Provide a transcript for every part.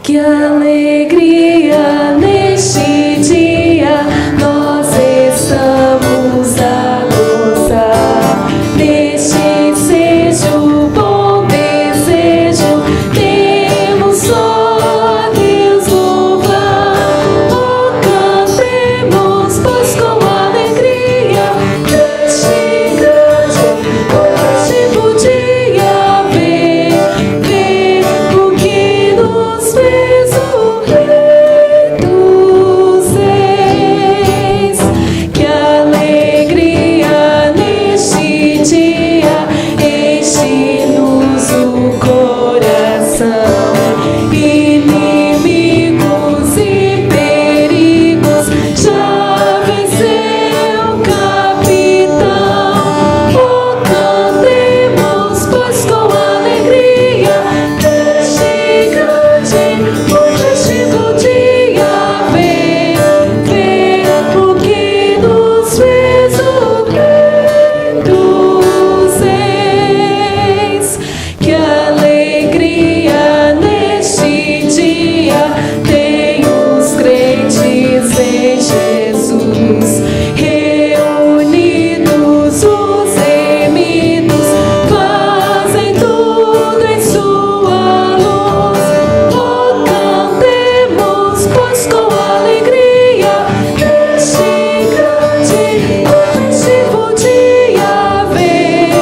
Que alegria neste dia nós estamos a gozar. Neste seja bom desejo, temos só a Deus louvar. Oh, cantemos, pois com alegria neste grande positivo dia vem o que nos fez o Rei dos Reis. Que alegria neste dia enche-nos o coração. Inimigos e perigos já venceu o capitão. Oh, cantemos, pois com alegria neste grande positivo dia vem o que nos fez o Rei dos Reis. Que alegria neste dia tem os crentes em Jesus, reunidos os remidos, fazem tudo em sua luz. Oh, cantemos, pois com alegria neste grande positivo dia vem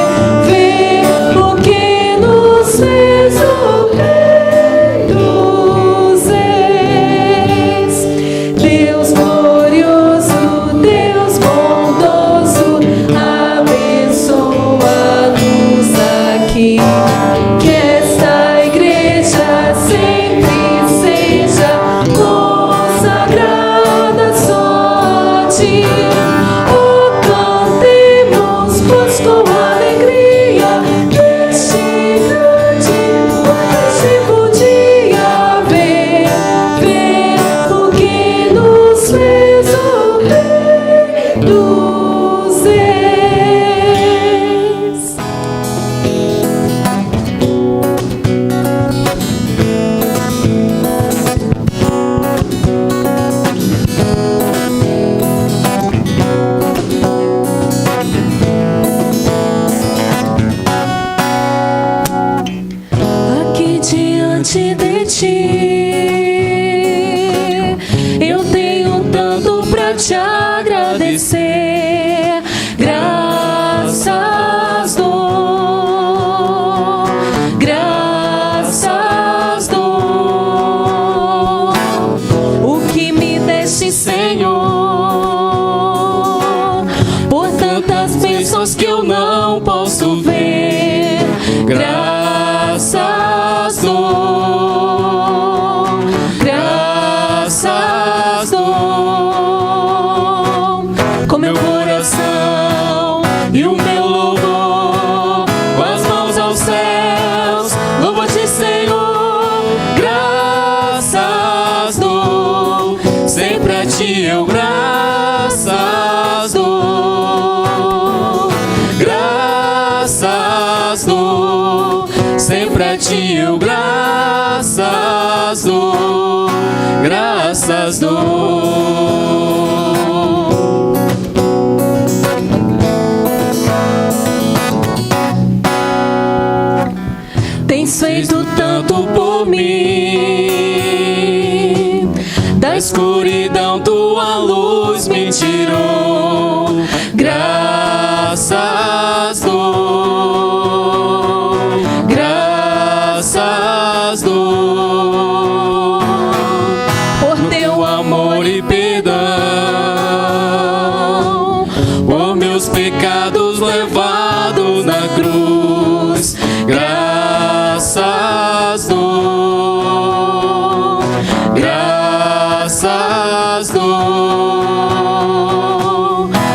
o que nos fez o Rei dos Reis. Deus glorioso, Deus bondoso, abençoa-nos aqui. Que esta igreja sempre seja consagrada só a ti. Oh, cantemos, pois com alegria neste grande positivo dia vem o que nos fez o Rei dos Reis. Aqui diante de ti, eu tenho tanto pra te agradecer. Graças dou, graças dou. O que me deste, Senhor, por tantas bênçãos que eu não posso ver. Graças dou, graças dou. Com meu coração e o meu louvor, com as mãos aos céus, louvo-te, Senhor. Graças dou, sempre a ti eu graças dou. Graças dou, sempre a ti eu graças dou. Graças dou. Tens feito tanto por mim, da escuridão tua luz me tirou. Graças dou, graças dou, por teu amor e perdão, por meus pecados levados na cruz. Graças dou, graças dou.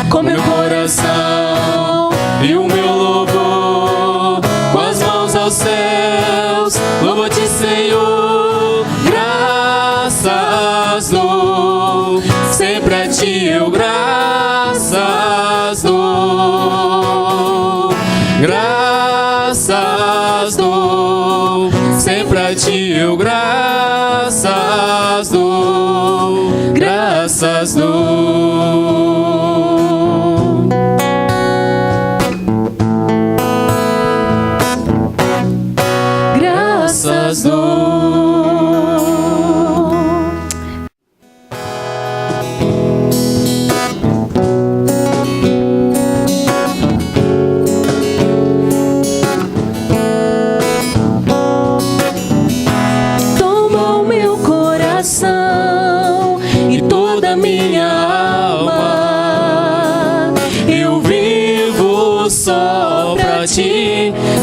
Com meu coração e o meu louvor, com as mãos aos céus, louvo-te, Senhor. Graças dou, sempre a ti eu graças dou. Graças dou, sempre a ti eu graças graças dou, graças dou. Graças dou.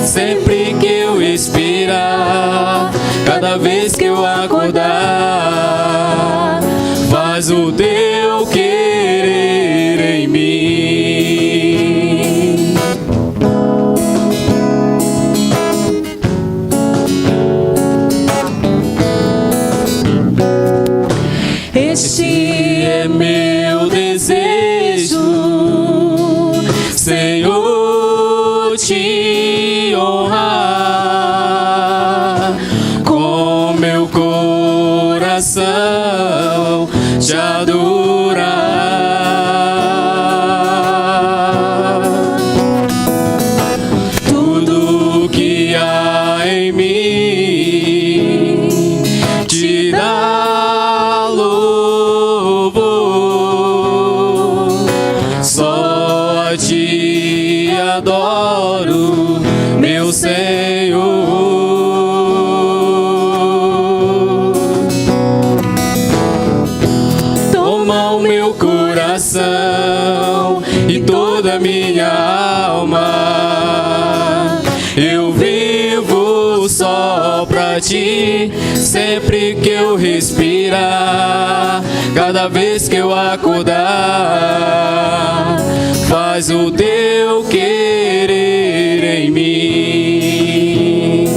Sempre que eu expirar, cada vez que eu acordar, faz o teu querer em mim. Este é meu desejo, Senhor, te honrar com meu coração, te adorar. Tudo que há em mim te dá louvor, só te adoro, meu Senhor. Toma o meu coração e toda a minha alma. Eu vivo só pra ti, sempre que eu respirar, cada vez que eu acordar, faz o teu querer em mim.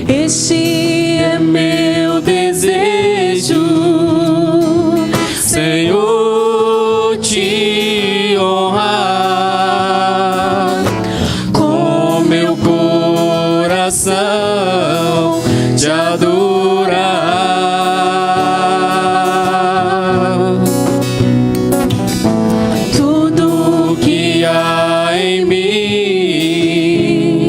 Este é meu desejo, Senhor, te honrar com meu coração, te adorar. Tudo que há em mim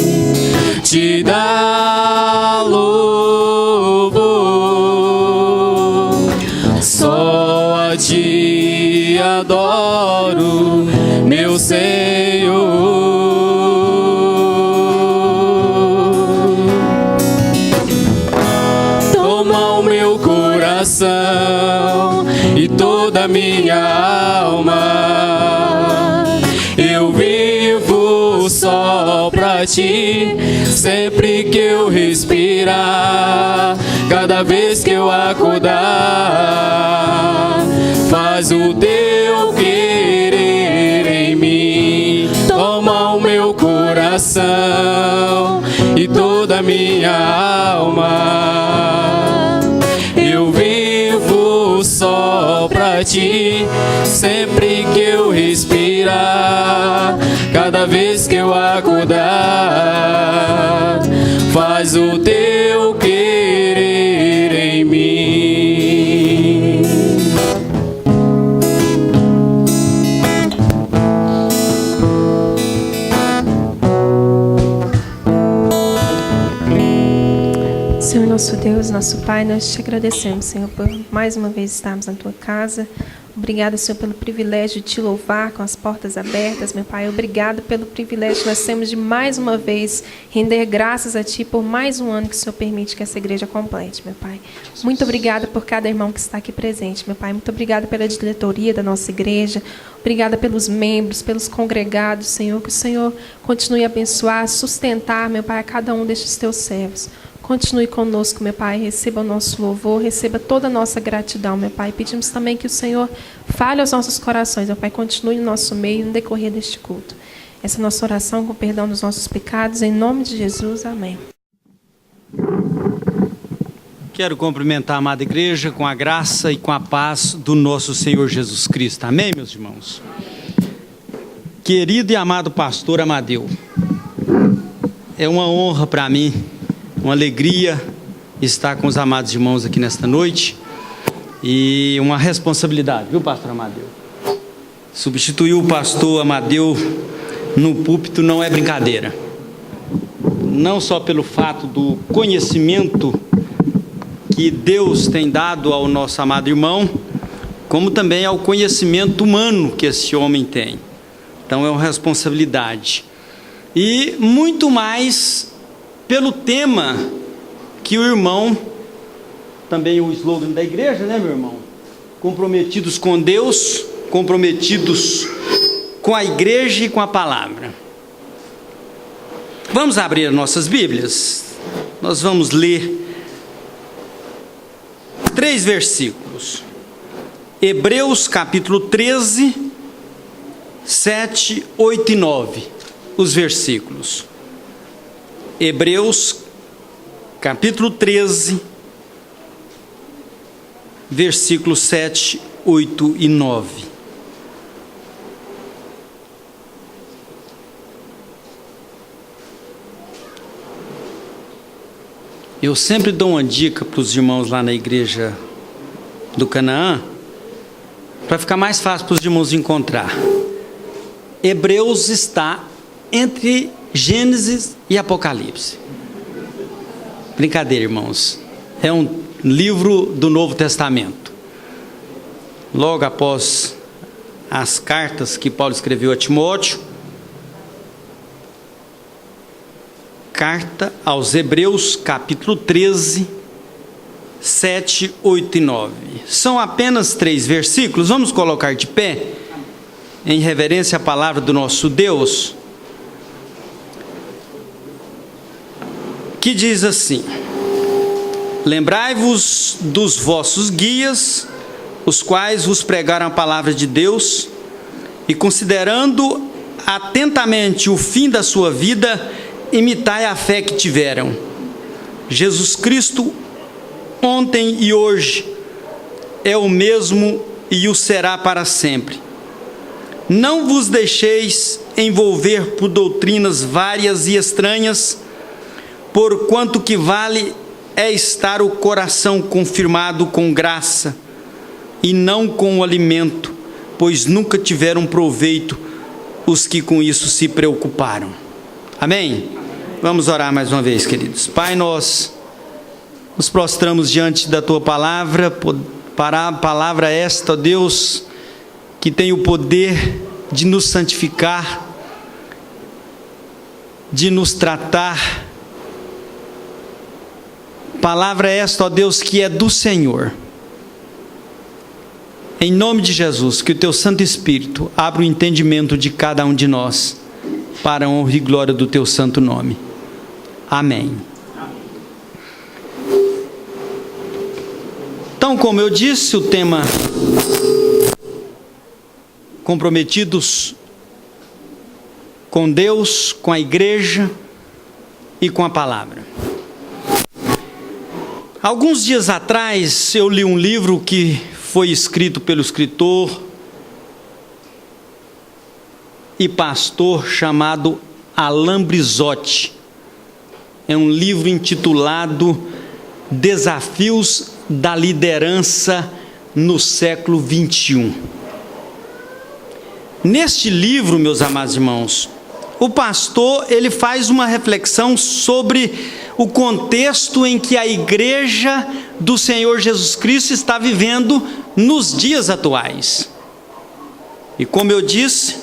te dá louvor, só a ti adoro, meu Senhor. E toda a minha alma, eu vivo só pra ti, sempre que eu respirar, cada vez que eu acordar, faz o teu querer em mim. Toma o meu coração e toda a minha alma, eu vivo só pra ti, sempre que eu respirar, cada vez que eu acordar, faz o teu querer em mim. Senhor nosso Deus, nosso Pai, nós te agradecemos, Senhor, por mais uma vez estarmos na Tua casa. Obrigada, Senhor, pelo privilégio de Te louvar com as portas abertas, meu Pai. Obrigado pelo privilégio que nós temos de mais uma vez render graças a Ti por mais um ano que o Senhor permite que essa igreja complete, meu Pai. Muito obrigada por cada irmão que está aqui presente, meu Pai. Muito obrigada pela diretoria da nossa igreja. Obrigada pelos membros, pelos congregados, Senhor. Que o Senhor continue a abençoar, sustentar, meu Pai, a cada um destes Teus servos. Continue conosco, meu Pai, receba o nosso louvor, receba toda a nossa gratidão, meu Pai. Pedimos também que o Senhor fale aos nossos corações, meu Pai, continue no nosso meio, no decorrer deste culto. Essa é a nossa oração com perdão dos nossos pecados, em nome de Jesus, amém. Quero cumprimentar a amada igreja com a graça e com a paz do nosso Senhor Jesus Cristo. Amém, meus irmãos? Querido e amado pastor Amadeu, é uma honra para mim, uma alegria estar com os amados irmãos aqui nesta noite e uma responsabilidade, viu, pastor Amadeu? Substituir o pastor Amadeu no púlpito não é brincadeira, não só pelo fato do conhecimento que Deus tem dado ao nosso amado irmão, como também ao conhecimento humano que esse homem tem. Então é uma responsabilidade. E muito mais pelo tema que o irmão, também o slogan da igreja, né, meu irmão? Comprometidos com Deus, comprometidos com a igreja e com a palavra. Vamos abrir nossas Bíblias. Nós vamos ler 3 versículos. Hebreus capítulo 13, 7, 8 e 9. Os versículos. Hebreus capítulo 13, versículos 7, 8 e 9. Eu sempre dou uma dica para os irmãos lá na igreja do Canaã, para ficar mais fácil para os irmãos encontrar. Hebreus está entre Gênesis e Apocalipse. Brincadeira, irmãos. É um livro do Novo Testamento. Logo após as cartas que Paulo escreveu a Timóteo, carta aos Hebreus, capítulo 13, 7, 8 e 9. São apenas 3 versículos. Vamos colocar de pé, em reverência à palavra do nosso Deus, que diz assim: lembrai-vos dos vossos guias, os quais vos pregaram a palavra de Deus, e considerando atentamente o fim da sua vida, imitai a fé que tiveram. Jesus Cristo, ontem e hoje, é o mesmo e o será para sempre. Não vos deixeis envolver por doutrinas várias e estranhas, porquanto que vale é estar o coração confirmado com graça, e não com o alimento, pois nunca tiveram proveito os que com isso se preocuparam. Amém? Vamos orar mais uma vez, queridos. Pai, nós nos prostramos diante da Tua palavra, para a palavra esta, ó Deus, que tem o poder de nos santificar, de nos tratar. Palavra esta, ó Deus, que é do Senhor. Em nome de Jesus, que o Teu Santo Espírito abra o entendimento de cada um de nós, para a honra e glória do Teu santo nome. Amém. Então, como eu disse, o tema comprometidos com Deus, com a igreja e com a palavra. Alguns dias atrás eu li um livro que foi escrito pelo escritor e pastor chamado Alain Brizotti. É um livro intitulado Desafios da Liderança no século 21. Neste livro, meus amados irmãos, o pastor ele faz uma reflexão sobre o contexto em que a igreja do Senhor Jesus Cristo está vivendo nos dias atuais. E como eu disse,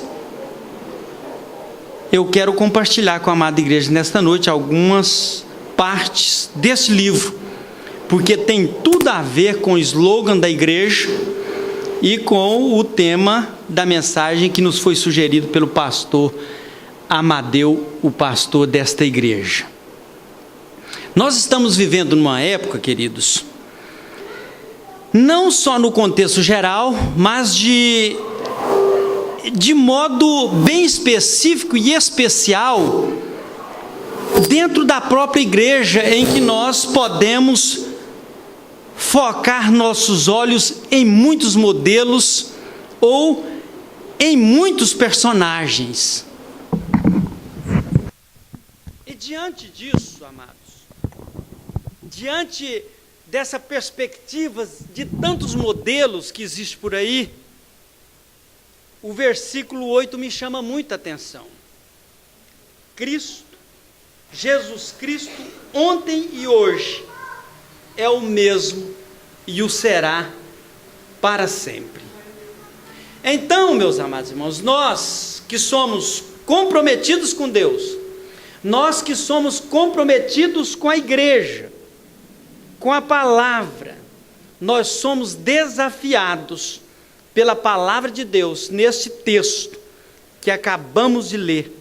eu quero compartilhar com a amada igreja nesta noite algumas partes desse livro, porque tem tudo a ver com o slogan da igreja e com o tema da mensagem que nos foi sugerido pelo pastor Amadeu, o pastor desta igreja. Nós estamos vivendo numa época, queridos, não só no contexto geral, mas de modo bem específico e especial, dentro da própria igreja, em que nós podemos focar nossos olhos em muitos modelos ou em muitos personagens. E diante disso, amados, diante dessa perspectiva de tantos modelos que existem por aí, o versículo 8 me chama muita atenção. Cristo, Jesus Cristo, ontem e hoje, é o mesmo e o será para sempre. Então, meus amados irmãos, nós que somos comprometidos com Deus, nós que somos comprometidos com a igreja, com a palavra, nós somos desafiados pela palavra de Deus, neste texto que acabamos de ler,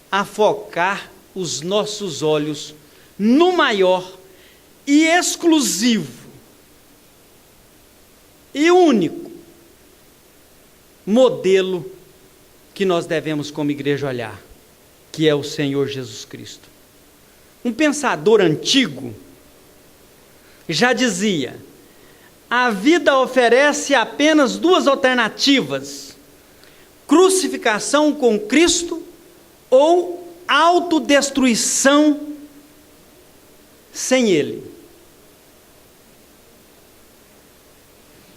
a focar os nossos olhos no maior e exclusivo e único modelo que nós devemos como igreja olhar, que é o Senhor Jesus Cristo. Um pensador antigo já dizia: a vida oferece apenas duas alternativas: crucificação com Cristo ou autodestruição sem Ele.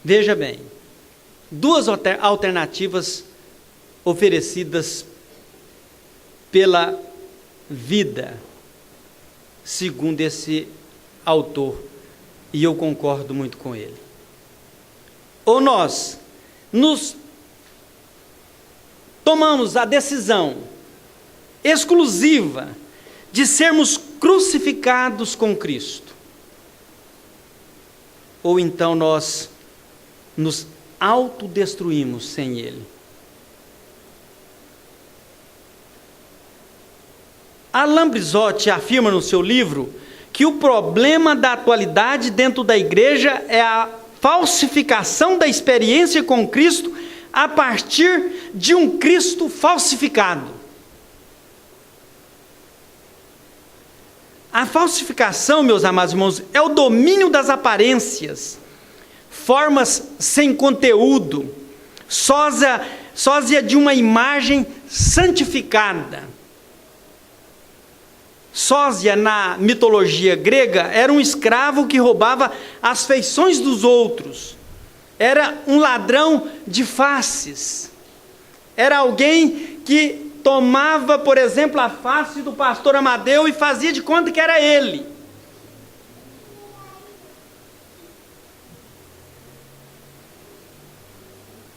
Veja bem, duas alternativas oferecidas pela vida, segundo esse autor, e eu concordo muito com ele. Ou nós nos tomamos a decisão exclusiva de sermos crucificados com Cristo, ou então nós nos autodestruímos sem Ele. Alain Brizotti afirma no seu livro que o problema da atualidade dentro da igreja é a falsificação da experiência com Cristo a partir de um Cristo falsificado. A falsificação, meus amados irmãos, é o domínio das aparências, formas sem conteúdo, sósia de uma imagem santificada. Sósia, na mitologia grega, era um escravo que roubava as feições dos outros. Era um ladrão de faces. Era alguém que tomava, por exemplo, a face do pastor Amadeu e fazia de conta que era ele.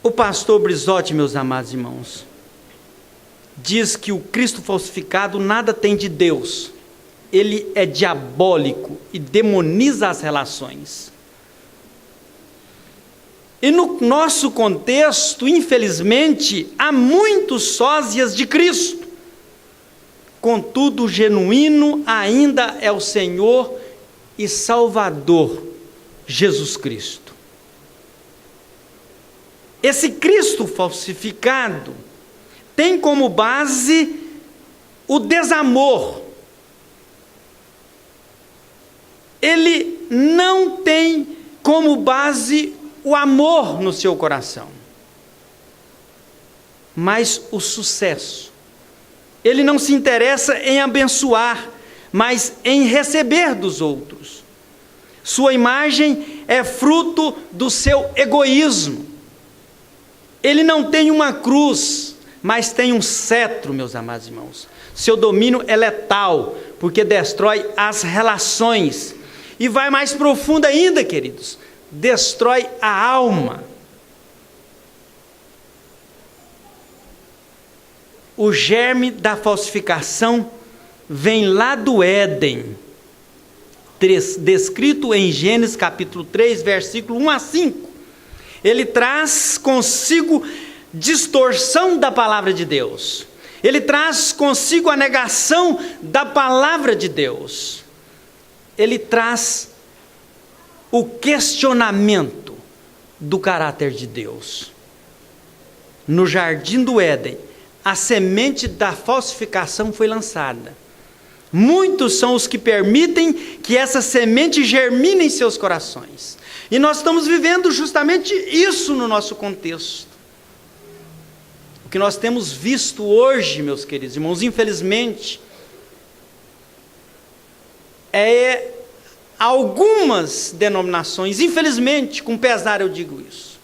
O pastor Brizotti, meus amados irmãos, diz que o Cristo falsificado nada tem de Deus. Ele é diabólico e demoniza as relações. E no nosso contexto, infelizmente, há muitos sósias de Cristo. Contudo, o genuíno ainda é o Senhor e Salvador, Jesus Cristo. Esse Cristo falsificado tem como base o desamor. Ele não tem como base o amor no seu coração, mas o sucesso. Ele não se interessa em abençoar, mas em receber dos outros. Sua imagem é fruto do seu egoísmo. Ele não tem uma cruz, mas tem um cetro, meus amados irmãos. Seu domínio é letal, porque destrói as relações. E vai mais profundo ainda, queridos, destrói a alma. O germe da falsificação vem lá do Éden, descrito em Gênesis capítulo 3, versículo 1 a 5. Ele traz consigo distorção da palavra de Deus. Ele traz consigo a negação da palavra de Deus. Ele traz o questionamento do caráter de Deus. No jardim do Éden, a semente da falsificação foi lançada. Muitos são os que permitem que essa semente germine em seus corações. E nós estamos vivendo justamente isso no nosso contexto. O que nós temos visto hoje, meus queridos irmãos, infelizmente, é algumas denominações, infelizmente, com pesar eu digo isso,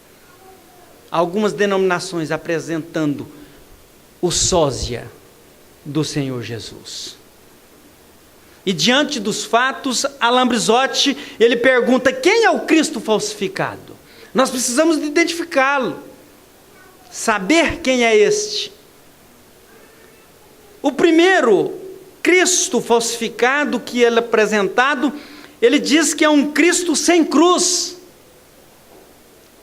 algumas denominações apresentando o sósia do Senhor Jesus. E diante dos fatos, Alain Brizotti, ele pergunta: quem é o Cristo falsificado? Nós precisamos identificá-lo, saber quem é este. O primeiro Cristo falsificado que ele é apresentado, ele diz que é um Cristo sem cruz.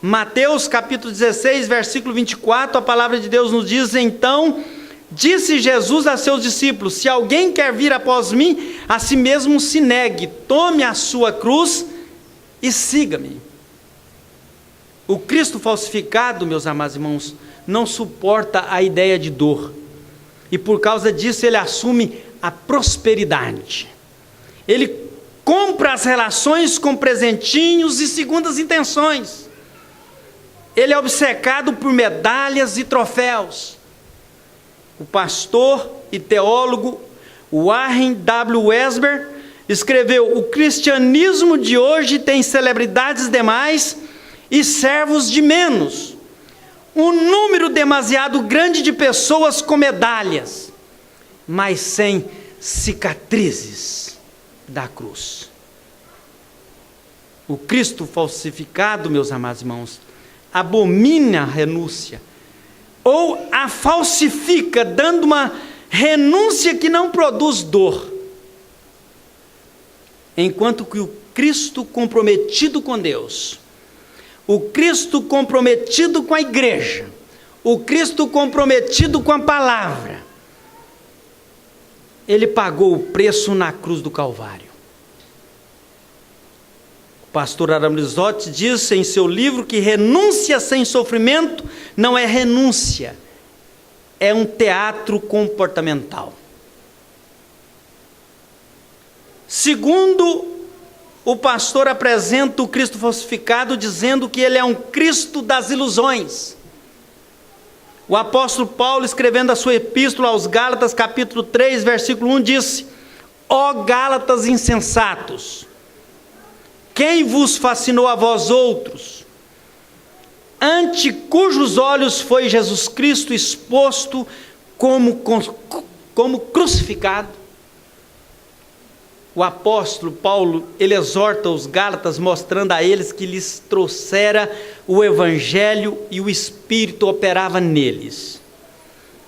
Mateus capítulo 16, versículo 24, a palavra de Deus nos diz: então disse Jesus a seus discípulos: se alguém quer vir após mim, a si mesmo se negue, tome a sua cruz e siga-me. O Cristo falsificado, meus amados irmãos, não suporta a ideia de dor, e por causa disso ele assume a prosperidade. Ele compra as relações com presentinhos e segundas intenções. Ele é obcecado por medalhas e troféus. O pastor e teólogo Warren W. Wiersbe escreveu: o cristianismo de hoje tem celebridades demais e servos de menos. Um número demasiado grande de pessoas com medalhas, mas sem cicatrizes da cruz. O Cristo falsificado, meus amados irmãos, abomina a renúncia, ou a falsifica, dando uma renúncia que não produz dor. Enquanto que o Cristo comprometido com Deus, o Cristo comprometido com a igreja, o Cristo comprometido com a palavra, ele pagou o preço na cruz do Calvário. O pastor Alain Brizotti disse em seu livro que renúncia sem sofrimento não é renúncia, é um teatro comportamental. Segundo, o pastor apresenta o Cristo falsificado dizendo que ele é um Cristo das ilusões. O apóstolo Paulo, escrevendo a sua epístola aos Gálatas, capítulo 3, versículo 1, disse: ó Gálatas insensatos, quem vos fascinou a vós outros, ante cujos olhos foi Jesus Cristo exposto como crucificado? O apóstolo Paulo, ele exorta os Gálatas, mostrando a eles que lhes trouxera o Evangelho e o Espírito operava neles.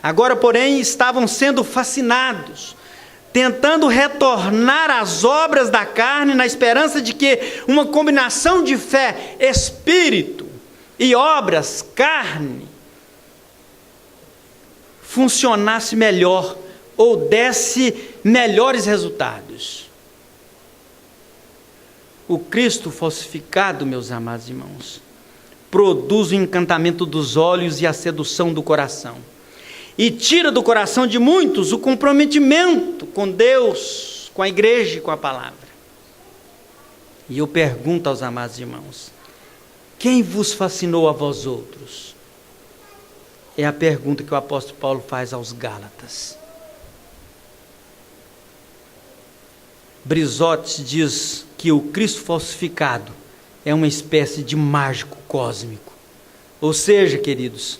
Agora, porém, estavam sendo fascinados, tentando retornar às obras da carne, na esperança de que uma combinação de fé, Espírito e obras, carne, funcionasse melhor ou desse melhores resultados. O Cristo falsificado, meus amados irmãos, produz o encantamento dos olhos e a sedução do coração, e tira do coração de muitos o comprometimento com Deus, com a igreja e com a palavra. E eu pergunto aos amados irmãos: quem vos fascinou a vós outros? É a pergunta que o apóstolo Paulo faz aos Gálatas. Brizotti diz que o Cristo falsificado é uma espécie de mágico cósmico. Ou seja, queridos,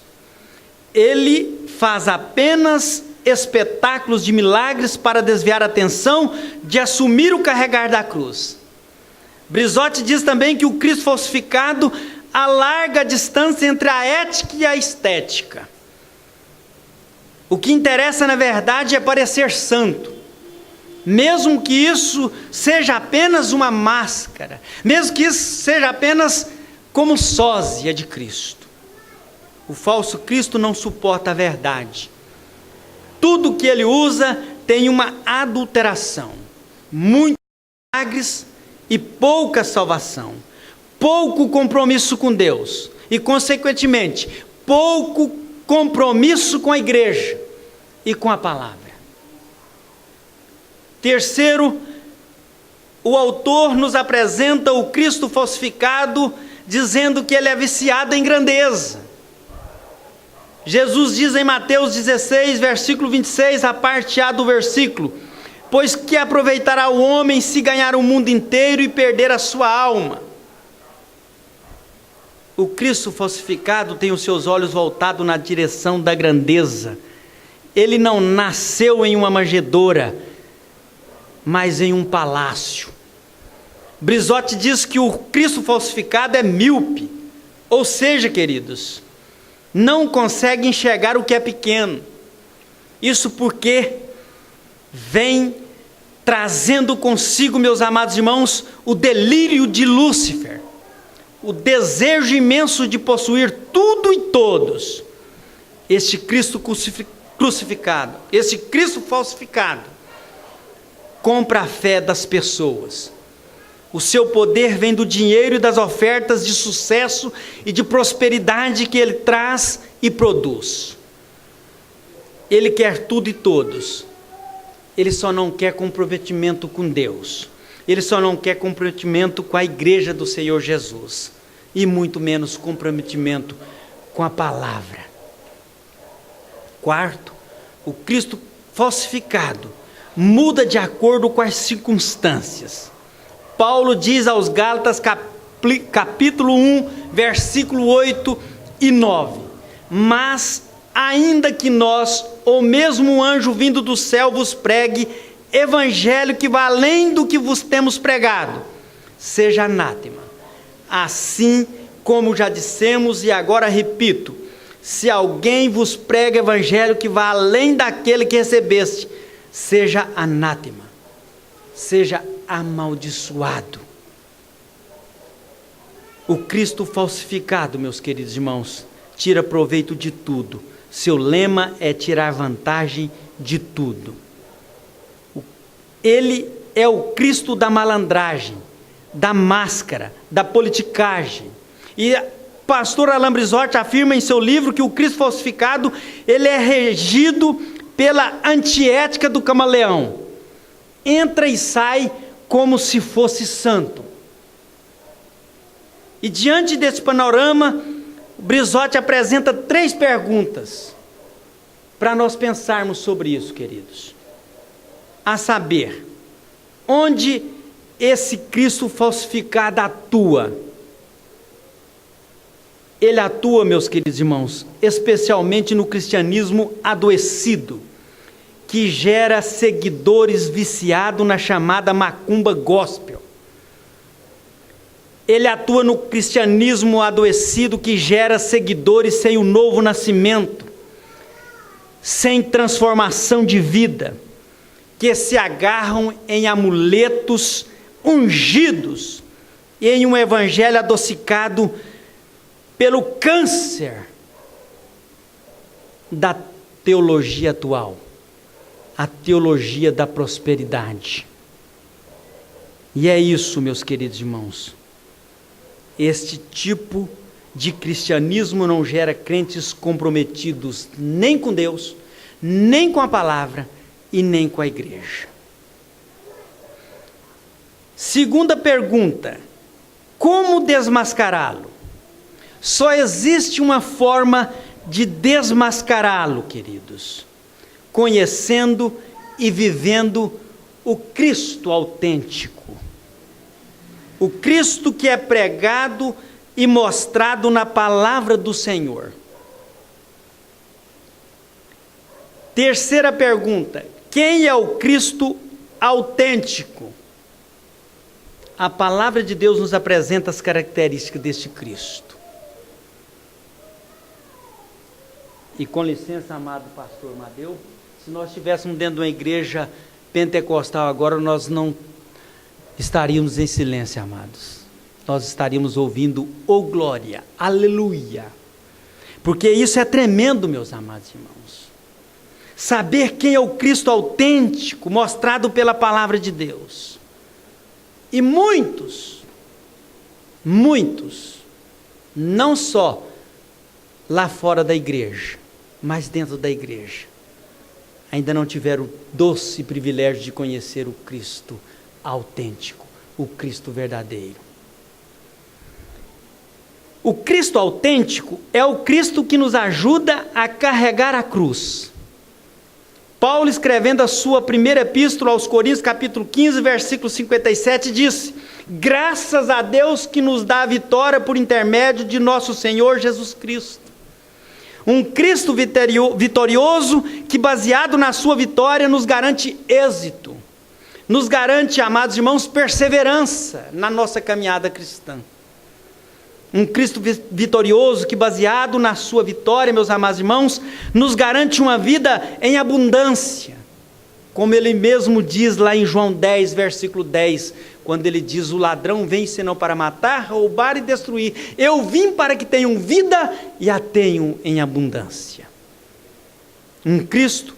ele faz apenas espetáculos de milagres para desviar a atenção de assumir o carregar da cruz. Brizotti diz também que o Cristo falsificado alarga a distância entre a ética e a estética. O que interessa, na verdade, é parecer santo. Mesmo que isso seja apenas uma máscara, mesmo que isso seja apenas como sósia de Cristo. O falso Cristo não suporta a verdade. Tudo que ele usa tem uma adulteração. Muitos milagres e pouca salvação. Pouco compromisso com Deus. E, consequentemente, pouco compromisso com a igreja e com a palavra. Terceiro, o autor nos apresenta o Cristo falsificado, dizendo que ele é viciado em grandeza. Jesus diz em Mateus 16, versículo 26, a parte A do versículo: pois que aproveitará o homem se ganhar o mundo inteiro e perder a sua alma? O Cristo falsificado tem os seus olhos voltados na direção da grandeza. Ele não nasceu em uma manjedoura, mas em um palácio. Brizotti diz que o Cristo falsificado é míope, ou seja, queridos, não consegue enxergar o que é pequeno. Isso porque vem trazendo consigo, meus amados irmãos, o delírio de Lúcifer, o desejo imenso de possuir tudo e todos. Este Cristo crucificado, este Cristo falsificado, compra a fé das pessoas. O seu poder vem do dinheiro e das ofertas de sucesso e de prosperidade que ele traz e produz. Ele quer tudo e todos. Ele só não quer comprometimento com Deus. Ele só não quer comprometimento com a igreja do Senhor Jesus. E muito menos comprometimento com a palavra. Quarto, o Cristo falsificado muda de acordo com as circunstâncias. Paulo diz aos Gálatas, capítulo 1, versículo 8 e 9: mas ainda que nós, ou mesmo um anjo vindo do céu, vos pregue evangelho que vai além do que vos temos pregado, seja anátema. Assim como já dissemos e agora repito: se alguém vos prega evangelho que vai além daquele que recebeste, seja anátema, seja amaldiçoado. O Cristo falsificado, meus queridos irmãos, tira proveito de tudo. Seu lema é tirar vantagem de tudo. Ele é o Cristo da malandragem, da máscara, da politicagem. E pastor Alain Brizotti afirma em seu livro que o Cristo falsificado, ele é regido pela antiética do camaleão. Entra e sai como se fosse santo. E diante desse panorama, o Brizotti apresenta 3 perguntas para nós pensarmos sobre isso, queridos. A saber, onde esse Cristo falsificado atua? Ele atua, meus queridos irmãos, especialmente no cristianismo adoecido, que gera seguidores viciados na chamada macumba gospel. Ele atua no cristianismo adoecido que gera seguidores sem o novo nascimento, sem transformação de vida, que se agarram em amuletos ungidos e em um evangelho adocicado pelo câncer da teologia atual, a teologia da prosperidade. E é isso, meus queridos irmãos. Este tipo de cristianismo não gera crentes comprometidos nem com Deus, nem com a palavra e nem com a igreja. Segunda pergunta: como desmascará-lo? Só existe uma forma de desmascará-lo, queridos: conhecendo e vivendo o Cristo autêntico. O Cristo que é pregado e mostrado na palavra do Senhor. Terceira pergunta: quem é o Cristo autêntico? A palavra de Deus nos apresenta as características deste Cristo. E com licença, amado pastor Madeu, se nós estivéssemos dentro de uma igreja pentecostal agora, nós não estaríamos em silêncio, amados. Nós estaríamos ouvindo "oh glória", aleluia. Porque isso é tremendo, meus amados irmãos. Saber quem é o Cristo autêntico, mostrado pela palavra de Deus. E muitos, não só lá fora da igreja, mas dentro da igreja, ainda não tiveram o doce privilégio de conhecer o Cristo autêntico, o Cristo verdadeiro. O Cristo autêntico é o Cristo que nos ajuda a carregar a cruz. Paulo, escrevendo a sua primeira epístola aos Coríntios, capítulo 15, versículo 57, disse: graças a Deus que nos dá a vitória por intermédio de nosso Senhor Jesus Cristo. Um Cristo vitorioso que, baseado na sua vitória, nos garante êxito, nos garante, amados irmãos, perseverança na nossa caminhada cristã. Um Cristo vitorioso que, baseado na sua vitória, meus amados irmãos, nos garante uma vida em abundância. Como ele mesmo diz lá em João 10, versículo 10, quando ele diz: o ladrão vem senão para matar, roubar e destruir. Eu vim para que tenham vida e a tenham em abundância. Um Cristo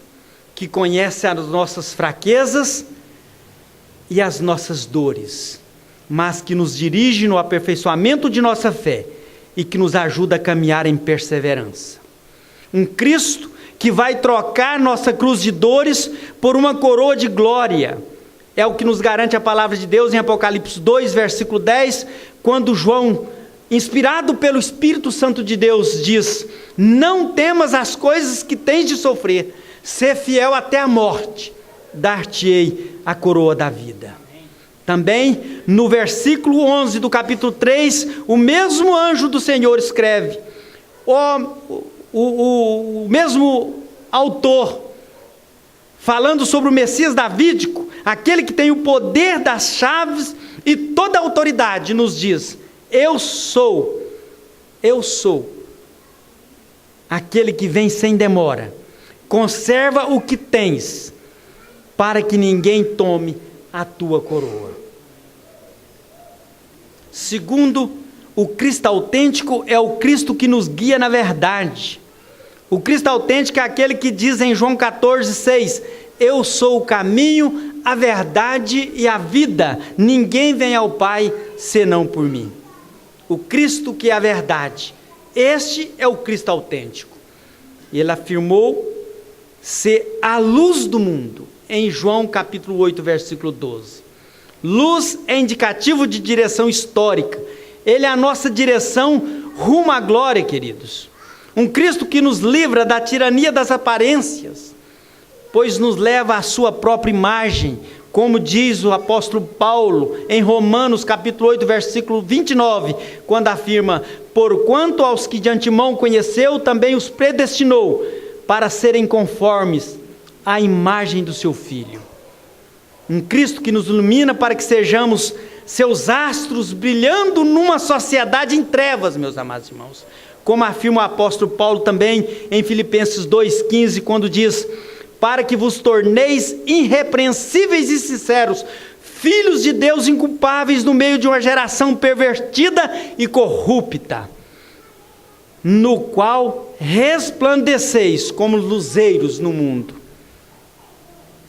que conhece as nossas fraquezas e as nossas dores, mas que nos dirige no aperfeiçoamento de nossa fé e que nos ajuda a caminhar em perseverança. Um Cristo que vai trocar nossa cruz de dores por uma coroa de glória. É o que nos garante a palavra de Deus em Apocalipse 2, versículo 10, quando João, inspirado pelo Espírito Santo de Deus, diz: não temas as coisas que tens de sofrer, ser fiel até a morte, dar-te-ei a coroa da vida. Também no versículo 11 do capítulo 3, o mesmo anjo do Senhor escreve, o mesmo autor, falando sobre o Messias davídico, aquele que tem o poder das chaves e toda a autoridade, nos diz: eu sou aquele que vem sem demora, conserva o que tens, para que ninguém tome a tua coroa. Segundo, o Cristo autêntico é o Cristo que nos guia na verdade. O Cristo autêntico é aquele que diz em João 14, 6, eu sou o caminho, a verdade e a vida, ninguém vem ao Pai senão por mim. O Cristo que é a verdade, este é o Cristo autêntico. E ele afirmou ser a luz do mundo, em João capítulo 8, versículo 12. Luz é indicativo de direção histórica, ele é a nossa direção rumo à glória, queridos. Um Cristo que nos livra da tirania das aparências, pois nos leva à sua própria imagem, como diz o apóstolo Paulo em Romanos capítulo 8, versículo 29, quando afirma: porquanto aos que de antemão conheceu, também os predestinou para serem conformes à imagem do seu Filho. Um Cristo que nos ilumina para que sejamos seus astros brilhando numa sociedade em trevas, meus amados irmãos. Como afirma o apóstolo Paulo também em Filipenses 2,15, quando diz: para que vos torneis irrepreensíveis e sinceros, filhos de Deus inculpáveis no meio de uma geração pervertida e corrupta, no qual resplandeceis como luzeiros no mundo.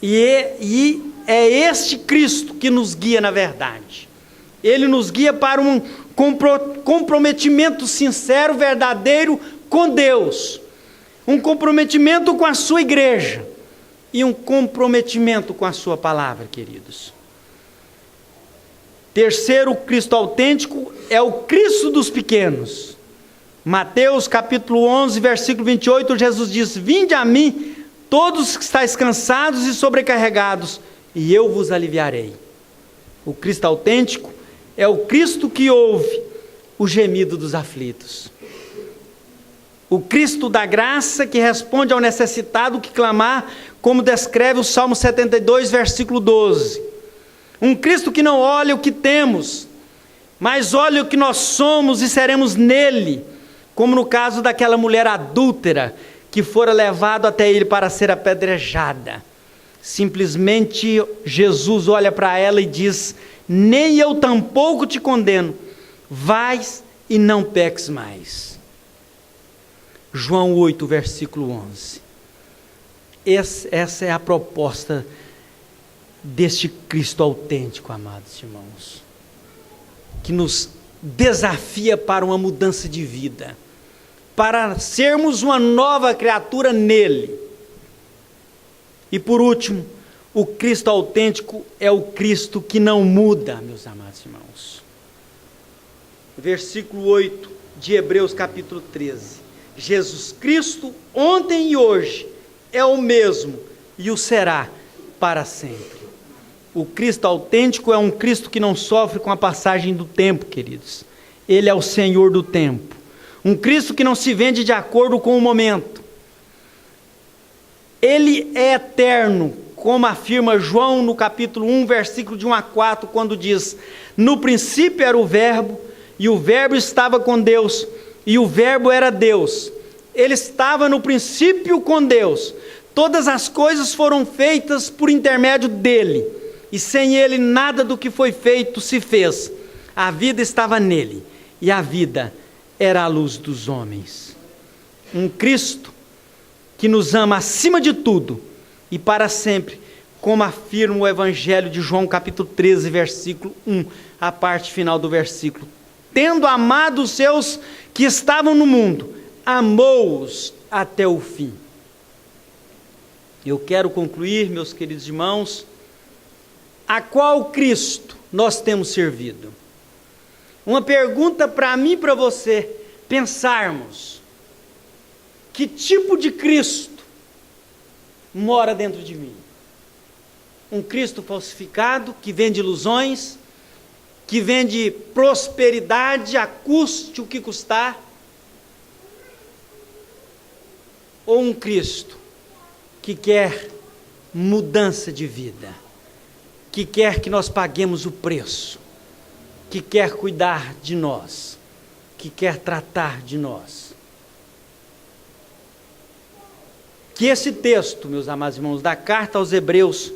E é este Cristo que nos guia na verdade. Ele nos guia para um comprometimento sincero, verdadeiro com Deus, um comprometimento com a sua igreja e um comprometimento com a sua palavra, queridos. Terceiro, o Cristo autêntico é o Cristo dos pequenos. Mateus capítulo 11, versículo 28, Jesus diz: vinde a mim, todos que estáis cansados e sobrecarregados, e eu vos aliviarei. O Cristo autêntico é o Cristo que ouve o gemido dos aflitos. O Cristo da graça que responde ao necessitado que clamar, como descreve o Salmo 72, versículo 12. Um Cristo que não olha o que temos, mas olha o que nós somos e seremos nele, como no caso daquela mulher adúltera que fora levado até ele para ser apedrejada. Simplesmente Jesus olha para ela e diz: nem eu tampouco te condeno, vais e não peques mais. João 8, versículo 11. Essa é a proposta deste Cristo autêntico, amados irmãos, que nos desafia para uma mudança de vida, para sermos uma nova criatura nele. E por último, o Cristo autêntico é o Cristo que não muda, meus amados irmãos. Versículo 8 de Hebreus capítulo 13. Jesus Cristo, ontem e hoje, é o mesmo e o será para sempre. O Cristo autêntico é um Cristo que não sofre com a passagem do tempo, queridos. Ele é o Senhor do tempo. Um Cristo que não se vende de acordo com o momento. Ele é eterno, como afirma João no capítulo 1, versículo de 1 a 4, quando diz: no princípio era o Verbo, e o Verbo estava com Deus, e o Verbo era Deus. Ele estava no princípio com Deus. Todas as coisas foram feitas por intermédio dele, e sem ele nada do que foi feito se fez. A vida estava nele, e a vida era a luz dos homens. Um Cristo que nos ama acima de tudo e para sempre, como afirma o Evangelho de João capítulo 13, versículo 1, a parte final do versículo. Tendo amado os seus que estavam no mundo, amou-os até o fim. Eu quero concluir, meus queridos irmãos, a qual Cristo nós temos servido? Uma pergunta para mim e para você pensarmos: que tipo de Cristo mora dentro de mim? Um Cristo falsificado, que vende ilusões, que vende prosperidade a custe o que custar? Ou um Cristo que quer mudança de vida, que quer que nós paguemos o preço, que quer cuidar de nós, que quer tratar de nós? Que esse texto, meus amados irmãos, da carta aos Hebreus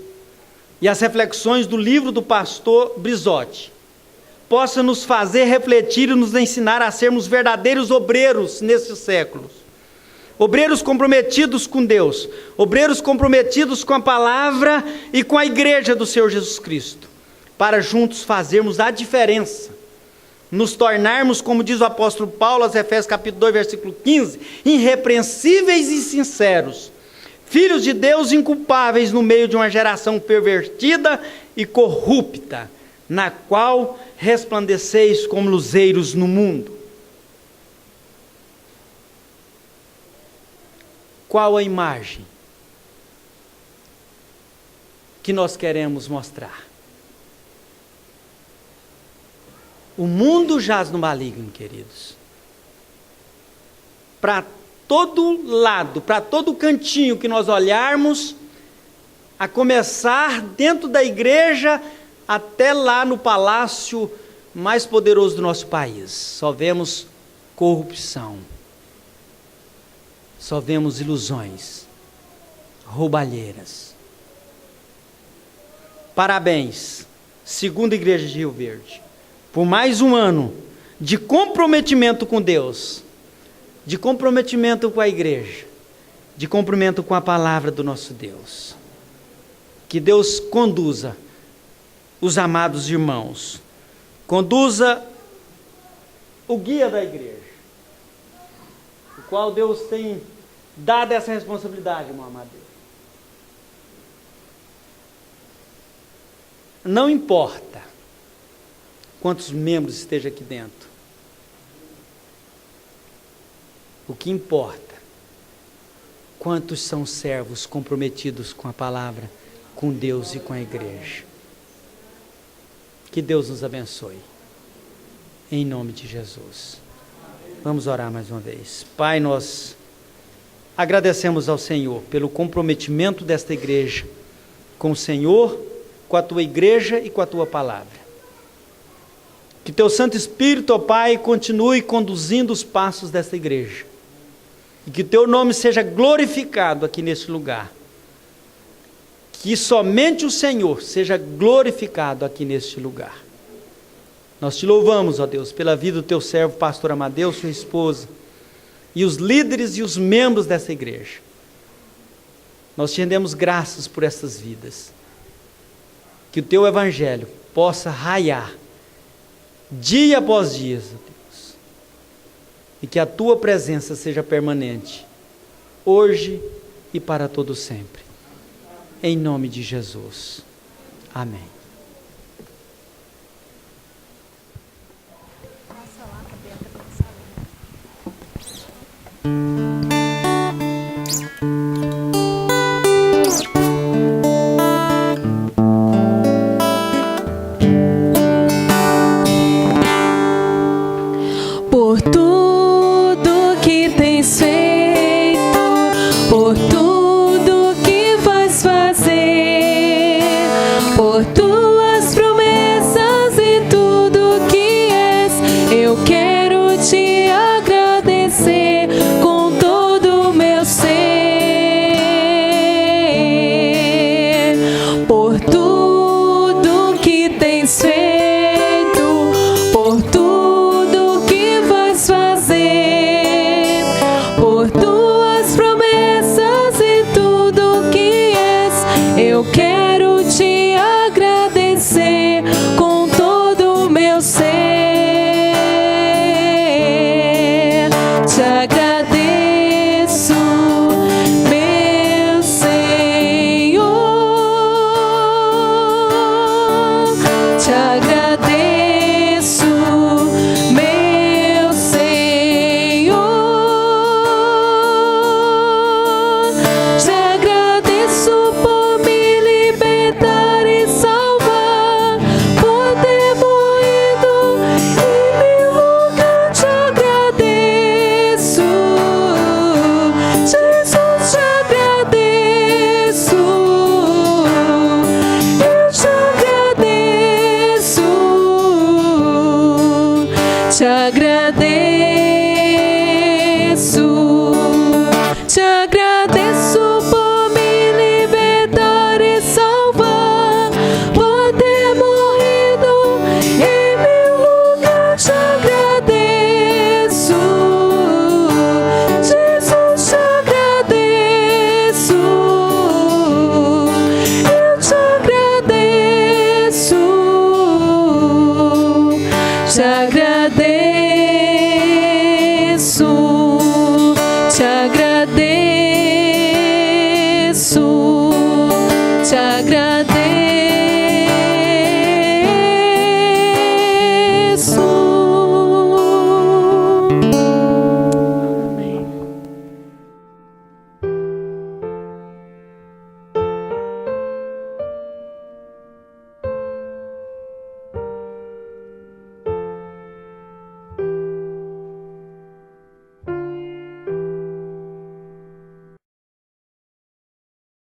e as reflexões do livro do pastor Brizotti possa nos fazer refletir e nos ensinar a sermos verdadeiros obreiros nesses séculos. Obreiros comprometidos com Deus, obreiros comprometidos com a palavra e com a igreja do Senhor Jesus Cristo, para juntos fazermos a diferença, nos tornarmos, como diz o apóstolo Paulo aos Efésios capítulo 2, versículo 15, irrepreensíveis e sinceros, filhos de Deus inculpáveis no meio de uma geração pervertida e corrupta, na qual resplandeceis como luzeiros no mundo. Qual a imagem que nós queremos mostrar? O mundo jaz no maligno, queridos. Para todo lado, para todo cantinho que nós olharmos, a começar dentro da igreja, até lá no palácio mais poderoso do nosso país, só vemos corrupção, só vemos ilusões, roubalheiras. Parabéns, segunda igreja de Rio Verde, por mais um ano de comprometimento com Deus, de comprometimento com a igreja, de comprometimento com a palavra do nosso Deus. Que Deus conduza os amados irmãos, conduza o guia da igreja, o qual Deus tem dado essa responsabilidade, meu amado Deus. Não importa quantos membros estejam aqui dentro, o que importa, quantos são servos comprometidos com a palavra, com Deus e com a igreja. Que Deus nos abençoe, em nome de Jesus. Vamos orar mais uma vez. Pai, nós agradecemos ao Senhor pelo comprometimento desta igreja com o Senhor, com a tua igreja e com a tua palavra. Que teu Santo Espírito, ó Pai, continue conduzindo os passos desta igreja. E que teu nome seja glorificado aqui neste lugar. Que somente o Senhor seja glorificado aqui neste lugar. Nós te louvamos, ó Deus, pela vida do teu servo, pastor Amadeu, sua esposa, e os líderes e os membros dessa igreja. Nós te rendemos graças por essas vidas. Que o teu evangelho possa raiar dia após dia, ó Deus, e que a tua presença seja permanente, hoje e para todo sempre. Em nome de Jesus. Amém. te agradeço.